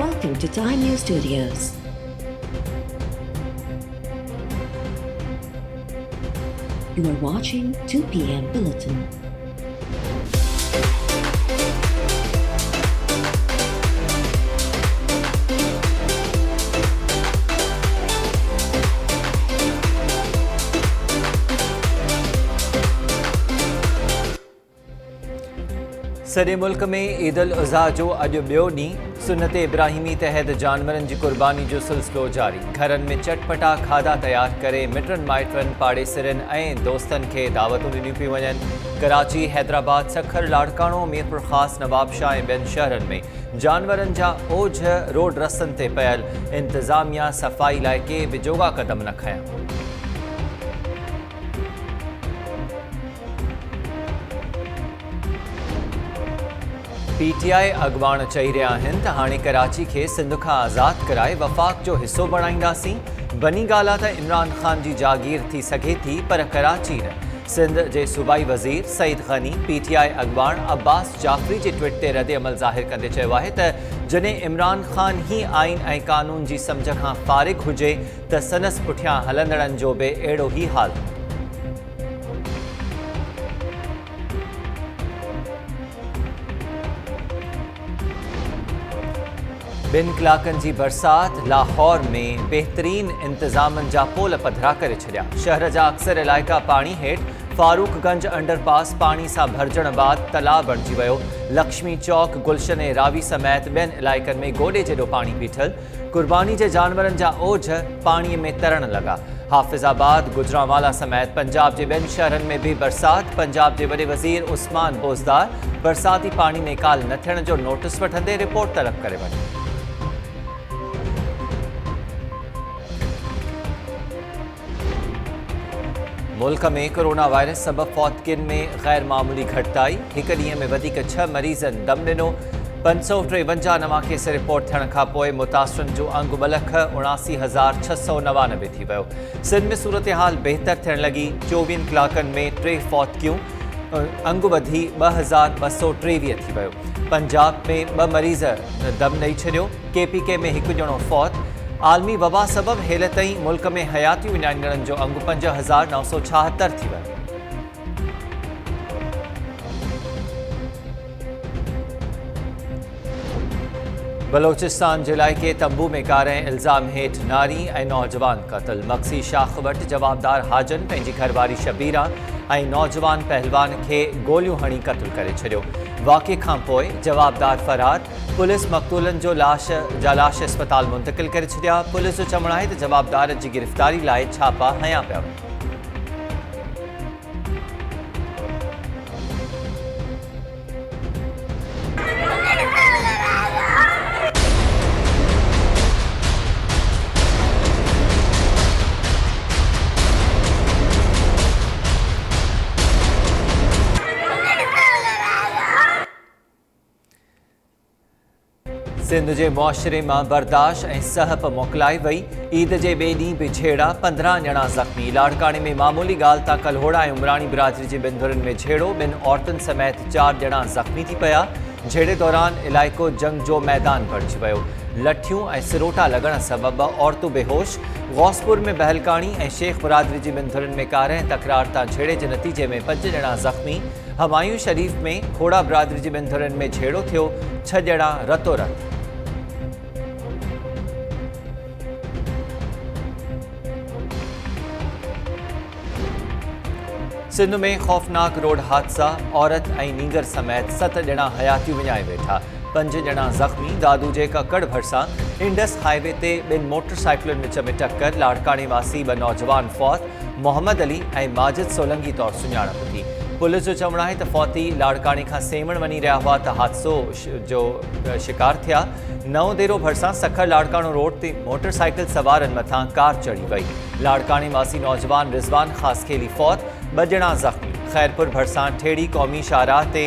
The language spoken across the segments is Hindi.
Welcome to Time News Studios. You are watching 2 p.m. Bulletin. सॼे मुल्क में ईद उल अज़हा जो अॼु ॿियो ॾींहुं सुन्नत इब्राहिमी तहत जानवरनि जी क़ुर्बानी जो सिलसिलो जारी। घरनि में चटपटा खाधा तयारु करे मिटनि माइटनि पाड़ेसरनि ऐं दोस्तनि खे दावतूं ॾिनियूं पियूं वञनि। कराची, हैदराबाद, सखर, लाड़काणो, मीरपुर ख़ास, नवाबशाह ऐं ॿियनि शहरनि में जानवरनि जा ओझ रोड रस्तनि ते पयल। इंतिज़ामिया सफ़ाई लाइ के बि जोगा क़दम न खयां। PTI अॻवान चई रहिया आहिनि त हाणे कराची खे सिंध खां आज़ादु कराए वफ़ाक़ जो हिसो बणाईंदासीं। बनी ॻाल्हि आहे त इमरान ख़ान जी जागीर थी सघे थी पर कराची न। सिंध जे सूबाई वज़ीर सईद गनी PTI अॻवान अब्बास जाफ़री जे ट्विट ते रद्द अमल ज़ाहिर कंदे चयो आहे त जॾहिं इमरान ख़ान ई आइन ऐं क़ानून जी सम्झ खां फ़ारिग़ हुजे त संदसि पुठियां हलंदड़नि जो बि अहिड़ो ई हाल। ॿिनि कलाकनि जी बरसाति लाहौर में बहितरीन इंतज़ामनि जा पोल पधरा करे छॾिया। शहर जा अक्सर इलाइक़ा पाणी हेठि। फारूकगंज अंडरपास पाणी सां भरिजण बैदि तलाउ बणिजी वियो। लक्ष्मी चौक, गुलशन ऐं रावी समेत ॿियनि इलाइक़नि में गोॾे जेॾो पाणी बीठल। क़ुर्बानी जे जानवरनि जा ओझ पाणीअ में तरण लॻा। हाफ़िज़ाबाद, गुजरांवाला समेत पंजाब जे ॿियनि शहरनि में बि बरसाति। पंजाब जे वॾे वज़ीर उस्मान बोज़दार बरसाती पाणी में काल न थियण जो नोटिस वठंदे रिपोर्ट तलब करे वठी। मुल्क में कोरोना वायरस सबबि फौतगियुनि में गैर मामूली घटिताई। हिकु ॾींहं में वधीक 6 मरीज़नि दम ॾिनो। 553 नवां केस रिपोर्ट थियण खां पोइ मुतासिरनि जो अंगु 2,79,699 थी वियो। सिंध में सूरत हाल बहितर थियण लॻी। 24 कलाकनि में 3 फौतगियूं, अंगु वधी 2,223 थी वियो। पंजाब में 2 मरीज़ दम ॾेई छॾियो। KPK में हिकु ॼणो फौत। आलमी वबा सबबि हेल ताईं मुल्क में हयातियूं विञाईंदड़नि जो अंगु 5,976 थी वियो। बलोचिस्तान जे इलाइक़े तंबू में कार ऐं इल्ज़ाम हेठि नारी ऐं नौजवान क़तल। मक्सी शाख वटि जवाबदार हाजन पंहिंजी घरवारी शबीरा ऐं नौजवान पहलवान खे गोलियूं हणी क़तल करे छॾियो। वाक़े खां पोइ जवाबदार फरार। पुलिस मक़तूलनि जो लाश अस्पताल मुंतक़िल करे छॾिया। पुलिस जो चवणु आहे त जवाबदार जी गिरफ़्तारी लाइ छापा हयां पिया वञनि। सिंध जे मुआशिरे मां बर्दाश्त ऐं सहप मोकिलाई वई। ईद जे ॿिए ॾींहुं बि छेड़ा, 15 ॼणा ज़ख़्मी। लाड़काणे में मामूली ॻाल्हि तां कल्होड़ा ऐं उमराणी बिरादरी जे ॿिनि धुरनि में छेड़ो। 2 औरतुनि समेत 4 ॼणा ज़ख़्मी थी पिया। झेड़े दौरान इलाइक़ो जंग जो मैदान बणिजी वियो। लठियूं ऐं सिरोटा लॻण सबबि औरतूं बेहोश। गौसपुर में बहलकाणी ऐं शेख बिरादरी जी ॿिनि धुरनि में कार ऐं तकरार तां झेड़े जे नतीजे में 5 ॼणा ज़ख़्मी। हमायूं शरीफ़ में खोड़ा बिरादरी जी ॿिनि धुरनि में झेड़ो थियो। 6 ॼणा रतोरत। सिंध में खौफ़नाक रोड हादसा। औरत ऐं नींगर समेत 7 ॼणा हयातियूं विञाए वेठा। 5 ॼणा ज़ख़्मी। दादू जे ककड़ भरिसां इंडस हाईवे ते 2 मोटरसाइकिलुनि विच में टक्कर। लाड़काणे वासी 2 नौजवान फौत। मोहम्मद अली ऐं माजिद सोलंगी तौरु सुञाणप थी। पुलिस जो चवणु आहे त फौती लाड़काणे खां सेमण वञी रहिया हुआ त हादसो जो शिकार थिया। नओं देरो भरिसां सखर लाड़काणो रोड ते मोटरसाइकिल सवारनि मथां कार चढ़ी वई। लाड़काणे वासी नौजवान रिज़वान ख़ासखेली फौत। 2 ॼणा ज़ख़्मी। खैरपुर भरिसां ठेड़ी क़ौमी शाहराह ते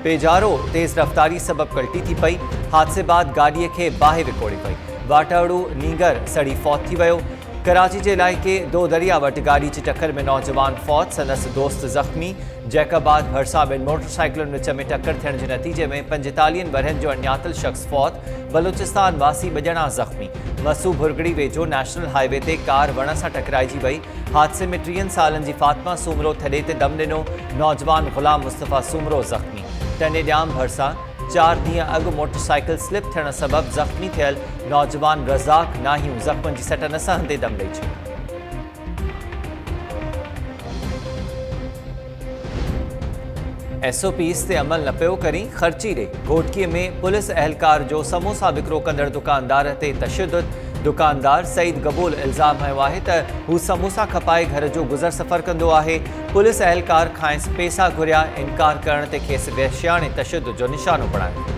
पेजारो तेज़ रफ़्तारी सबबि पलटी थी पई। हादसे बाद गाॾीअ खे बाहि विकोड़ी पई। वाटाड़ू नींगर सड़ी फौत थी वियो। कराची जे इलाइक़े दो दरिया वटि गाड़ी जी टक्कर में नौजवान फौत संदसि दोस्त ज़ख़्मी। जैकबाद भरसा ॿिनि मोटरसाइकिलुनि विच में टक्कर थियण जे नतीजे में 45 वरहनि जो अणॼातल शख़्स फौत। बलूचिस्तान वासी 2 ॼणा ज़ख़्मी। मसू भुरगड़ी वेझो नेशनल हाईवे ते कार वण सां टकराइजी वई। हादसे में 30 सालनि जी फातिमा सूमरो थॾे ते दम ॾिनो। नौजवान ग़ुलाम मुस्तफ़ा सूमरो ज़ख़्मी। टने ॾियाम भरसा 4 ॾींहं अॻु मोटरसाइकिल स्लिप थियण सबबि ज़ख़्मी थियल नौजवान रज़ाक नाहियूं ज़ख़्मनि जी सट न सहंदे दम ॾेई छॾियो। SOPs ते अमल न पियो करी ख़र्ची ॾे। घोटकीअ में पुलिस अहलकार जो समोसा विकिरो कंदड़ दुकानदार ते तशद्दुद। दुकानदार सईद क़बूल इल्ज़ाम हयो आहे त हू समोसा खपाए घर जो गुज़र सफ़र कंदो आहे। पुलिस अहलकार खांसि पैसा घुरिया। इनकार करण ते खेसि वहशियाणे तशद्दुद जो निशानो बणायो।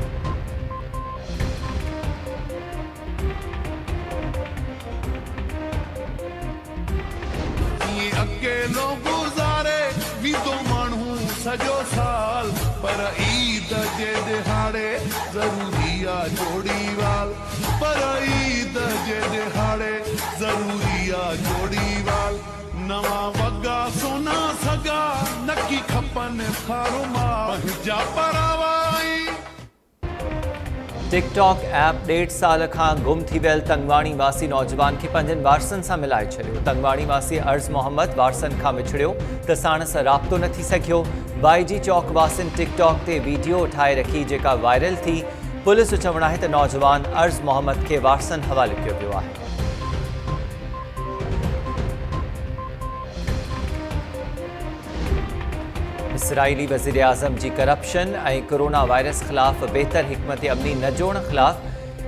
सजो साल पर ईद जे दिहाड़े ज़रूरी आ जोड़ी वाल पर ईद जे दिहाड़े ज़रूरी आ जोड़ी वाल नवा वगा सोना सगा नकी खपन फारुमा पंहिंजा परावाई। टिकटॉक ऐप 1.5 साल खां गुम थी वियल तंगवाणी वासी नौजवान खे पंहिंजनि वारसनि सां मिलाए छॾियो। तंगवाणी वासी अर्ज़ मोहम्मद वारसनि खां विछड़ियो त साण सां राब्तो न थी सघियो। बाईजी चौक वासियुनि टिकटॉक ते वीडियो ठाहे रखी जेका वायरल थी। पुलिस जो चवणु आहे त नौजवान अर्ज़ मोहम्मद खे वारसनि हवाले कयो वियो आहे। इसराइली वज़ीर आज़म जी करप्शन ऐं कोरोना वायरस ख़िलाफ़ बहितर हिकमत अमली न जोड़ण ख़िलाफ़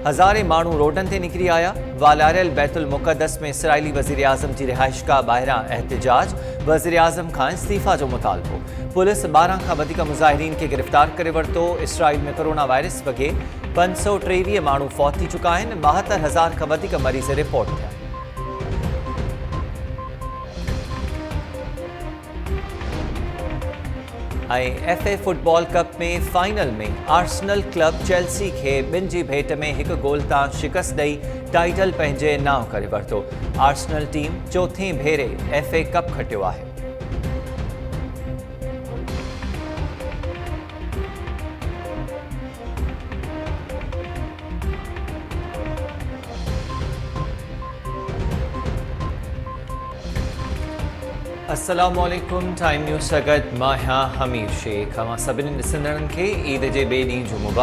हज़ारे माण्हू रोडनि ते निकिरी आया। वालारियल बैतुल मुक़द्दस में इसराइली वज़ीर आज़म जी रिहाइशगाह ॿाहिरां एहतिजाज। वज़ीर आज़म खां इस्तीफ़ा जो मुतालबो। पुलिस 12 खां वधीक मुज़ाहिरीन खे गिरफ़्तार करे वरितो। इसराइल में कोरोना वायरस वॻे 523 माण्हू फौत थी चुका आहिनि। 72,000 खां वधीक मरीज़ रिपोर्ट थिया। FA फुटबॉल कप में फाइनल में आर्सेनल क्लब चेल्सी खे 2 जी भेट में 1 गोल तां शिकस्त ॾेई टाइटल पंहिंजे नाव करे वरितो। आर्सेनल टीम 4थे भेरे FA कप खटियो आहे। अस्सलामु अलैकुम। टाइम न्यूज़ सां गॾु मां आहियां हमीर शेख। अवां सभिनी ॾिसंदड़नि खे ईद जे ॿिए ॾींहं जो मुबारक।